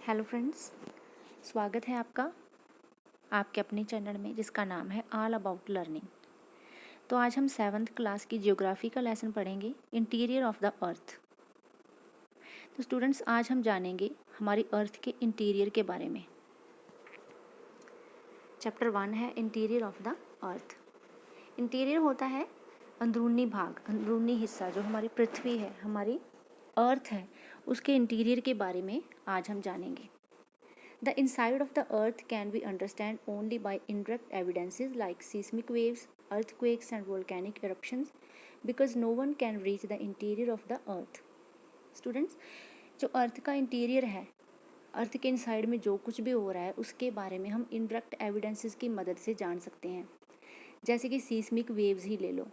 Hello friends, स्वागत है आपका आपके अपने चैनल में जिसका नाम है ऑल अबाउट लर्निंग। तो आज हम 7th क्लास की ज्योग्राफी का लेसन पढ़ेंगे, इंटीरियर ऑफ द अर्थ। तो स्टूडेंट्स, आज हम जानेंगे हमारी अर्थ के इंटीरियर के बारे में। चैप्टर 1 है interior of the earth. Interior होता है अंदरूनी भाग, अंदरूनी हिस्सा जो हमारी पृथ्वी है, हमारी अर्थ है, उसके इंटीरियर के बारे में आज हम जानेंगे। The inside of the earth can be understood only by indirect evidences like seismic waves, earthquakes and volcanic eruptions because no one can reach the interior of the earth. Students, जो अर्थ का interior है, अर्थ के inside में जो कुछ भी हो रहा है उसके बारे में हम इनडायरेक्ट एविडेंसेस की मदद से जान सकते हैं। जैसे कि सीस्मिक वेव्स ही ले लो।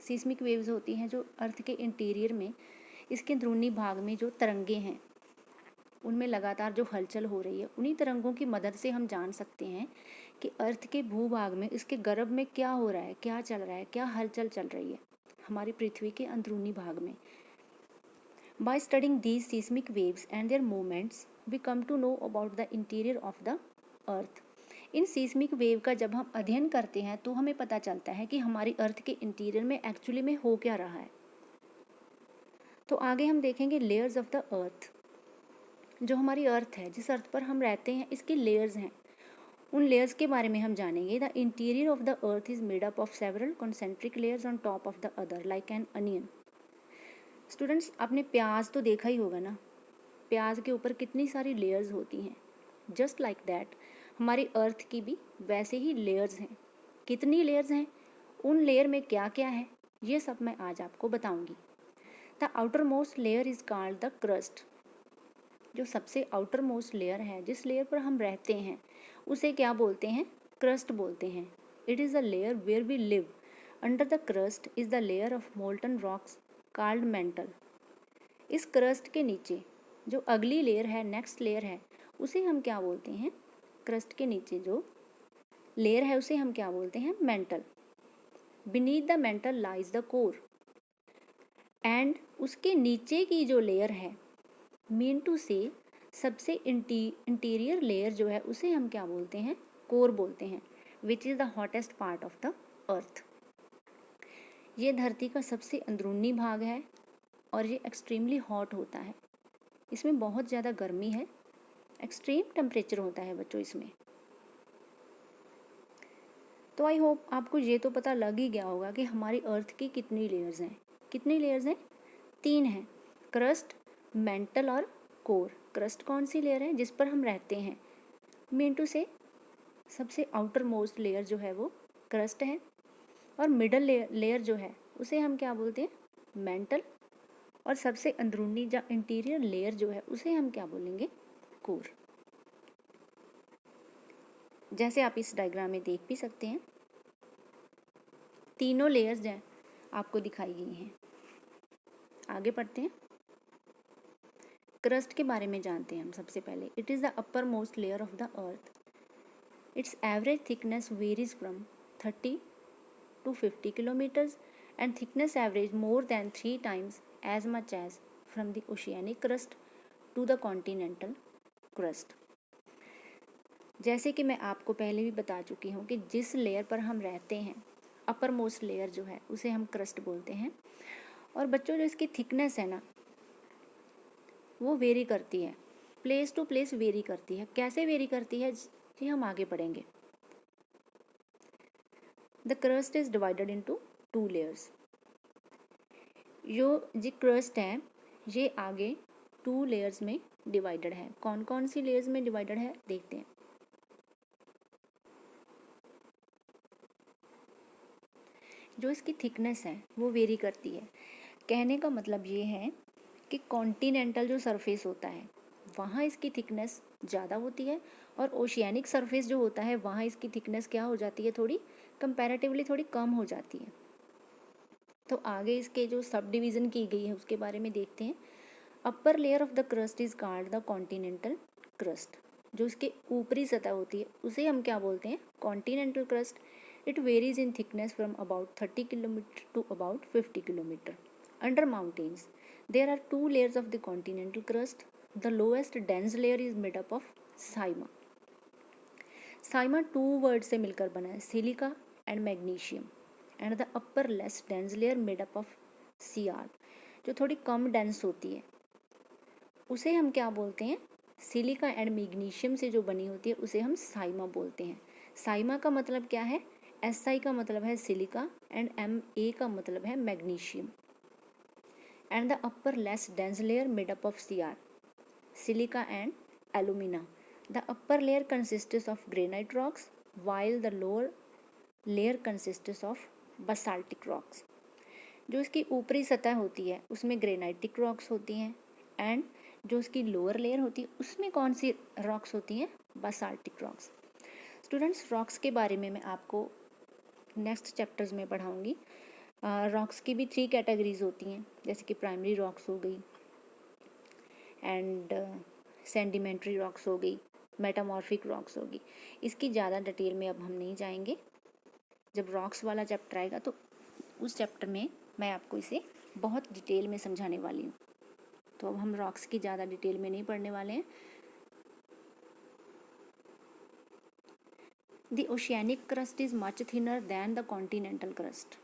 सीस्मिक वेव्स होती हैं जो अर्थ के इंटीरियर में, इसके अंदरूनी भाग में जो तरंगे हैं उनमें लगातार जो हलचल हो रही है, उन्हीं तरंगों की मदद से हम जान सकते हैं कि अर्थ के भूभाग में, इसके गर्भ में क्या हो रहा है, क्या चल रहा है, क्या हलचल चल रही है हमारी पृथ्वी के अंदरूनी भाग में। By studying these seismic waves and their movements we come to know about the interior of the earth. इन सीस्मिक वेव का जब हम अध्ययन करते हैं तो हमें पता चलता है कि हमारी अर्थ के इंटीरियर में एक्चुअली में हो क्या रहा है। तो आगे हम देखेंगे लेयर्स ऑफ द अर्थ। जो हमारी अर्थ है, जिस अर्थ पर हम रहते हैं, इसकी लेयर्स हैं। उन लेयर्स के बारे में हम जानेंगे। The interior of the earth is made up of several concentric layers on top of the other like an onion. Students, आपने प्याज तो देखा ही होगा ना, प्याज के ऊपर कितनी सारी लेयर्स होती हैं। जस्ट लाइक दैट हमारी अर्थ की भी वैसे ही लेयर्स हैं। कितनी लेयर्स हैं, उन लेयर में क्या क्या है, ये सब मैं आज आपको बताऊंगी। The outer most layer is called the crust. जो सबसे आउटर मोस्ट लेयर है, जिस लेयर पर हम रहते हैं, उसे क्या बोलते हैं? क्रस्ट बोलते हैं। It is the layer where we live. Under the crust is the layer of molten rocks called mantle. इस क्रस्ट के नीचे जो अगली लेयर है, नेक्स्ट लेयर है, उसे हम क्या बोलते हैं? क्रस्ट के नीचे जो लेयर है उसे हम क्या बोलते हैं? Mental. Beneath the mental lies the core. And उसके नीचे की जो लेयर है, मीन टू से सबसे इंटीरियर लेयर जो है उसे हम क्या बोलते हैं? कोर बोलते हैं। Which is the hottest part of the अर्थ। ये धरती का सबसे अंदरूनी भाग है और ये एक्सट्रीमली हॉट होता है। इसमें बहुत ज़्यादा गर्मी है, एक्सट्रीम टेम्परेचर होता है बच्चों इसमें। तो आई होप आपको ये तो पता लग ही गया होगा कि हमारी अर्थ की कितनी लेयर्स हैं। कितनी लेयर्स हैं? 3 हैं, क्रस्ट, मेंटल और कोर। क्रस्ट कौन सी लेयर है? जिस पर हम रहते हैं। मीन टू से सबसे आउटर मोस्ट लेयर जो है वो क्रस्ट है, और मिडल लेयर जो है उसे हम क्या बोलते हैं? मेंटल। और सबसे अंदरूनी या इंटीरियर लेयर जो है उसे हम क्या बोलेंगे? कोर। जैसे आप इस डायग्राम में देख भी सकते हैं, तीनों लेयर्स जो हैं आपको दिखाई गई हैं। आगे पढ़ते हैं। क्रस्ट के बारे में जानते हैं हम सबसे पहले। It is the upper most layer of the earth. It's average thickness varies from 30 to 50 kilometers and thickness average more than 3 times as much as from the oceanic crust to the continental crust। जैसे कि मैं आपको पहले भी बता चुकी हूँ कि जिस लेयर पर हम रहते हैं, अपर मोस्ट लेयर जो है उसे हम क्रस्ट बोलते हैं। और बच्चों, जो इसकी थिकनेस है ना, वो वेरी करती है, प्लेस टू प्लेस वेरी करती है। कैसे वेरी करती है जी हम आगे पढ़ेंगे। The crust is divided into 2 layers. जो क्रस्ट है ये आगे 2 लेयर्स में डिवाइडेड है। कौन कौन सी लेयर्स में डिवाइडेड है देखते हैं। जो इसकी थिकनेस है वो वेरी करती है। कहने का मतलब ये है कि कॉन्टिनेंटल जो सरफेस होता है वहाँ इसकी थिकनेस ज़्यादा होती है, और ओशियानिक सरफेस जो होता है वहाँ इसकी थिकनेस क्या हो जाती है? थोड़ी कंपैरेटिवली थोड़ी कम हो जाती है। तो आगे इसके जो सब डिवीज़न की गई है उसके बारे में देखते हैं। Upper layer of the crust is called the continental crust. जो इसके ऊपरी सतह होती है उसे हम क्या बोलते हैं? Continental crust. It varies in thickness from about 30 kilometre to about 50 kilometre. Under mountains there are 2 layers of the continental crust, the lowest dense layer is made up of sima. Sima 2 word से मिलकर बना है, silica and magnesium, and the upper less dense layer made up of sial. जो थोड़ी कम dense होती है उसे हम क्या बोलते हैं, सिलिका एंड मैग्नीशियम से जो बनी होती है उसे हम साइमा बोलते हैं। साइमा का मतलब क्या है, SI का मतलब है सिलिका एंड MA का मतलब है magnesium, and the upper less dense layer made up of CR, silica and alumina. The upper layer consists of granite rocks while the lower layer consists of basaltic rocks. जो इसकी ऊपरी सतह होती है उसमें ग्रेनाइटिक रॉक्स होती हैं, and जो उसकी लोअर लेयर होती है उसमें कौन सी रॉक्स होती हैं, बासाल्टिक रॉक्स। स्टूडेंट्स, रॉक्स के बारे में मैं आपको नेक्स्ट चैप्टर्स में पढ़ाऊँगी। रॉक्स की भी 3 कैटेगरीज होती हैं, जैसे कि प्राइमरी रॉक्स हो गई एंड सेंडिमेंट्री रॉक्स हो गई, मेटामॉर्फिक रॉक्स होगी। इसकी ज़्यादा डिटेल में अब हम नहीं जाएंगे। जब रॉक्स वाला चैप्टर आएगा तो उस चैप्टर में मैं आपको इसे बहुत डिटेल में समझाने वाली हूँ। तो अब हम रॉक्स की ज़्यादा डिटेल में नहीं पढ़ने वाले हैं। The oceanic crust is much thinner than the continental crust.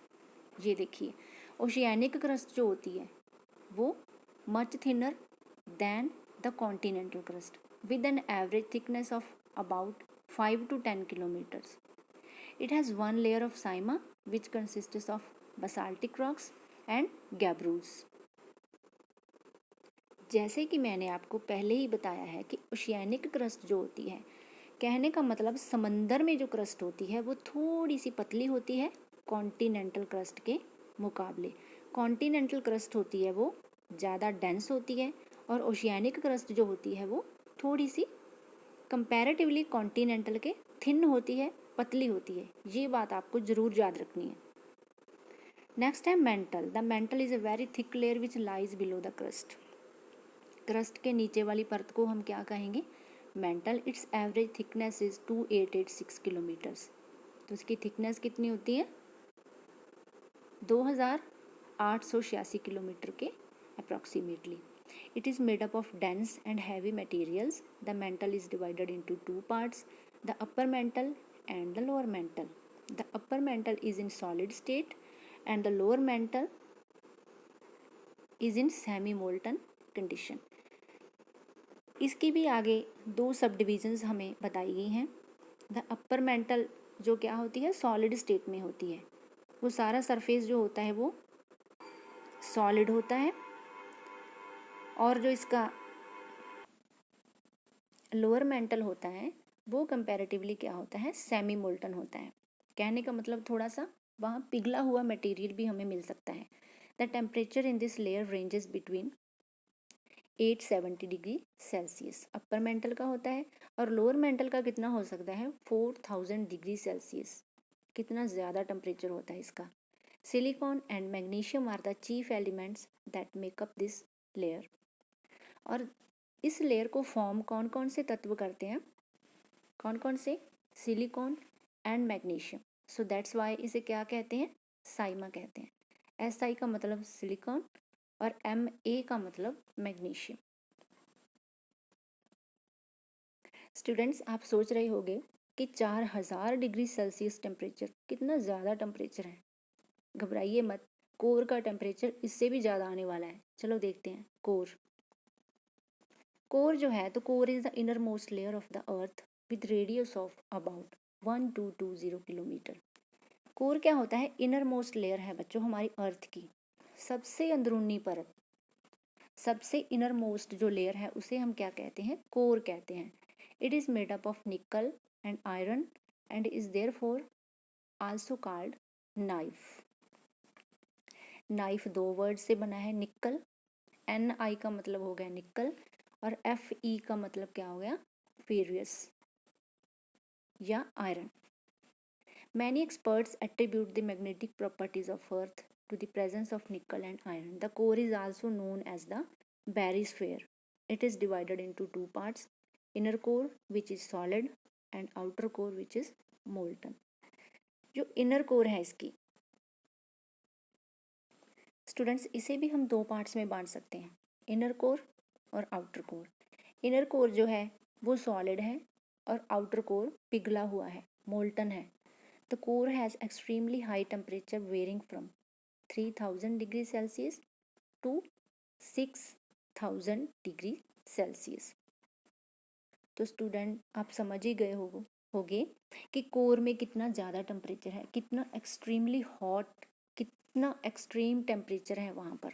ये देखिए, ओशियानिक क्रस्ट जो होती है वो much thinner than the continental crust with an average thickness of about 5 to 10 kilometers. It has one layer of Saima which consists of basaltic rocks and gabbros. जैसे कि मैंने आपको पहले ही बताया है कि ओशियानिक क्रस्ट जो होती है, कहने का मतलब समंदर में जो क्रस्ट होती है वो थोड़ी सी पतली होती है कॉन्टिनेंटल क्रस्ट के मुकाबले। कॉन्टिनेंटल क्रस्ट होती है वो ज़्यादा डेंस होती है और ओशियानिक क्रस्ट जो होती है वो थोड़ी सी कंपैरेटिवली कॉन्टिनेंटल के थिन होती है, पतली होती है। ये बात आपको ज़रूर याद रखनी है। नेक्स्ट है mental. The mental is a very thick layer which lies below the crust. Crust के नीचे वाली परत को हम क्या कहेंगे, mental. It's average thickness is 2886 kilometres. तो इसकी थिकनेस कितनी होती है, 2886 किलोमीटर के approximately. It is made up of dense and heavy materials. The mantle is divided into 2 parts, the upper mantle and the lower mantle. The upper mantle is in solid state and the lower mantle is in semi-molten condition. इसकी भी आगे 2 सब divisions हमें बताई गई हैं। The upper mantle जो क्या होती है, सॉलिड स्टेट में होती है। वो सारा सरफेस जो होता है वो सॉलिड होता है, और जो इसका लोअर मेंटल होता है वो कंपैरेटिवली क्या होता है, सेमी मोल्टन होता है। कहने का मतलब थोड़ा सा वहाँ पिघला हुआ मटेरियल भी हमें मिल सकता है। The temperature in this layer ranges between 870 degree Celsius upper mantle का होता है, और लोअर मेंटल का कितना हो सकता है, 4000 डिग्री सेल्सियस। कितना ज़्यादा टेम्परेचर होता है इसका। Silicon and magnesium are the chief elements that make up this layer. और इस लेयर को फॉर्म कौन कौन से तत्व करते हैं, कौन कौन से, silicon and magnesium. So that's why इसे क्या कहते हैं, साइमा कहते हैं। SI का मतलब सिलिकॉन और MA का मतलब मैग्नीशियम। स्टूडेंट्स, आप सोच रहे होंगे कि 4000 डिग्री सेल्सियस टेम्परेचर कितना ज़्यादा टेम्परेचर है। घबराइए मत, कोर का टेम्परेचर इससे भी ज़्यादा आने वाला है। चलो देखते हैं। कोर जो है, तो core is the inner most layer of the earth with radius of about 1220 kilometre. Core क्या होता है, इनर मोस्ट लेयर है बच्चों हमारी अर्थ की सबसे अंदरूनी परत। सबसे इनर मोस्ट जो लेयर है उसे हम क्या कहते हैं, कोर कहते हैं। It is made up of निकल and iron and is therefore also called knife. Knife 2 word से बना है, निकल, NI का मतलब हो गया निकल, और FE का मतलब क्या हो गया, फेरियस या iron. Many experts attribute the magnetic properties of earth to the presence of nickel and iron. The core is also known as the barysphere. It is divided into 2 parts, inner core which is solid and outer core which is molten. जो inner core है इसकी students, इसे भी हम 2 parts में बांट सकते हैं, इनर कोर और आउटर कोर। इनर कोर जो है वो सॉलिड है और आउटर कोर पिघला हुआ है, मोल्टन है। The core has extremely high temperature varying from 3000 degree Celsius to 6000 degree Celsius. तो स्टूडेंट आप समझ ही गए होगे कि कोर में कितना ज़्यादा टेम्परेचर है, कितना एक्सट्रीमली हॉट, कितना एक्सट्रीम टेम्परेचर है वहाँ पर।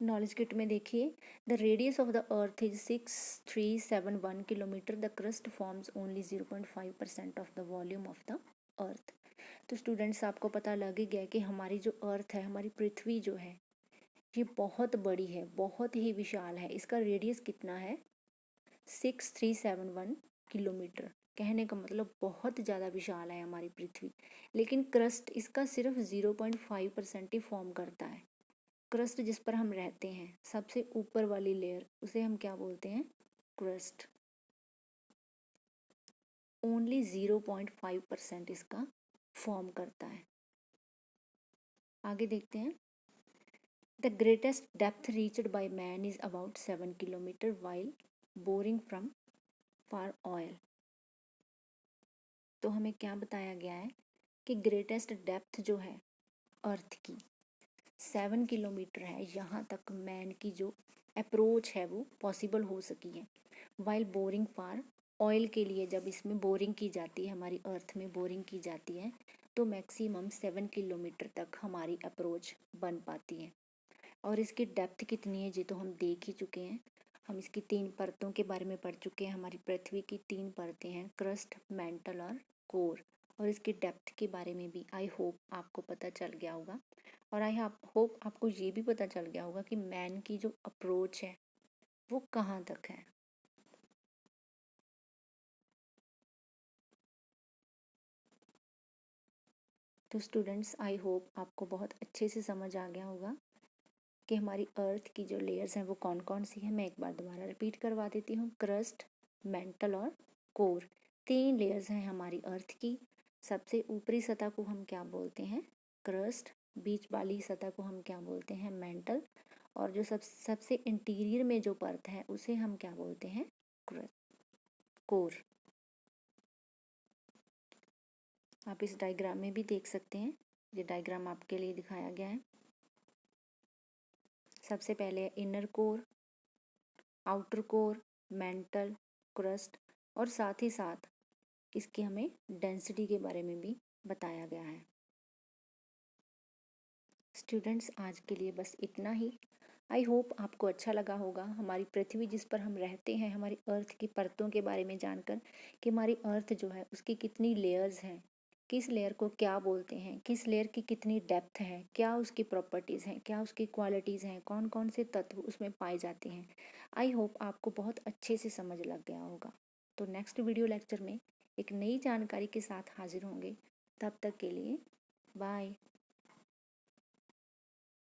नॉलेज किट में देखिए, the radius of the earth is 6371 kilometre, the crust forms only 0.5% of the volume of the अर्थ। तो स्टूडेंट्स आपको पता लग ही गया कि हमारी जो अर्थ है, हमारी पृथ्वी जो है, ये बहुत बड़ी है, बहुत ही विशाल है। इसका रेडियस कितना है? 6371 किलोमीटर। कहने का मतलब बहुत ज़्यादा विशाल है हमारी पृथ्वी। लेकिन क्रस्ट इसका सिर्फ 0.5% ही फॉर्म करता है। क्रस्ट जिस पर हम रहते हैं, सबसे ऊपर वाली लेयर, उसे हम क्या बोलते हैं? क्रस्ट। ओनली 0.5% इसका फॉर्म करता है। आगे देखते हैं। The greatest depth reached by man is about 7 kilometre while boring from for oil. तो हमें क्या बताया गया है कि ग्रेटेस्ट डेप्थ जो है अर्थ की 7 किलोमीटर है। यहाँ तक मैन की जो अप्रोच है वो पॉसिबल हो सकी है। वाइल बोरिंग फॉर ऑयल के लिए जब इसमें बोरिंग की जाती है, हमारी अर्थ में बोरिंग की जाती है, तो मैक्सिमम 7 किलोमीटर तक हमारी अप्रोच बन पाती है। और इसकी डेप्थ कितनी है जी तो हम देख ही चुके हैं। हम इसकी 3 परतों के बारे में पढ़ चुके हैं। हमारी पृथ्वी की 3 परतें हैं, क्रस्ट, मेंटल और कोर। और इसकी डेप्थ के बारे में भी आई होप आपको पता चल गया होगा। और आई होप आपको ये भी पता चल गया होगा कि मैन की जो अप्रोच है वो कहाँ तक है। तो स्टूडेंट्स आई होप आपको बहुत अच्छे से समझ आ गया होगा कि हमारी अर्थ की जो लेयर्स हैं वो कौन कौन सी हैं। मैं एक बार दोबारा रिपीट करवा देती हूँ। क्रस्ट, मेंटल और कोर, 3 लेयर्स हैं हमारी अर्थ की। सबसे ऊपरी सतह को हम क्या बोलते हैं? क्रस्ट। बीच वाली सतह को हम क्या बोलते हैं? मेंटल। और जो सबसे इंटीरियर में जो परत है उसे हम क्या बोलते हैं? कोर। आप इस डायग्राम में भी देख सकते हैं, ये डायग्राम आपके लिए दिखाया गया है। सबसे पहले inner core, outer core, mental, crust और साथ ही साथ इसकी हमें डेंसिटी के बारे में भी बताया गया है। स्टूडेंट्स आज के लिए बस इतना ही। आई होप आपको अच्छा लगा होगा हमारी पृथ्वी जिस पर हम रहते हैं, हमारी अर्थ की परतों के बारे में जानकर कि हमारी अर्थ जो है उसकी कितनी लेयर्स हैं, किस लेयर को क्या बोलते हैं, किस लेयर की कितनी डेप्थ है, क्या उसकी प्रॉपर्टीज़ हैं, क्या उसकी क्वालिटीज़ हैं, कौन कौन से तत्व उसमें पाए जाते हैं। आई होप आपको बहुत अच्छे से समझ लग गया होगा। तो नेक्स्ट वीडियो लेक्चर में एक नई जानकारी के साथ हाजिर होंगे। तब तक के लिए बाय।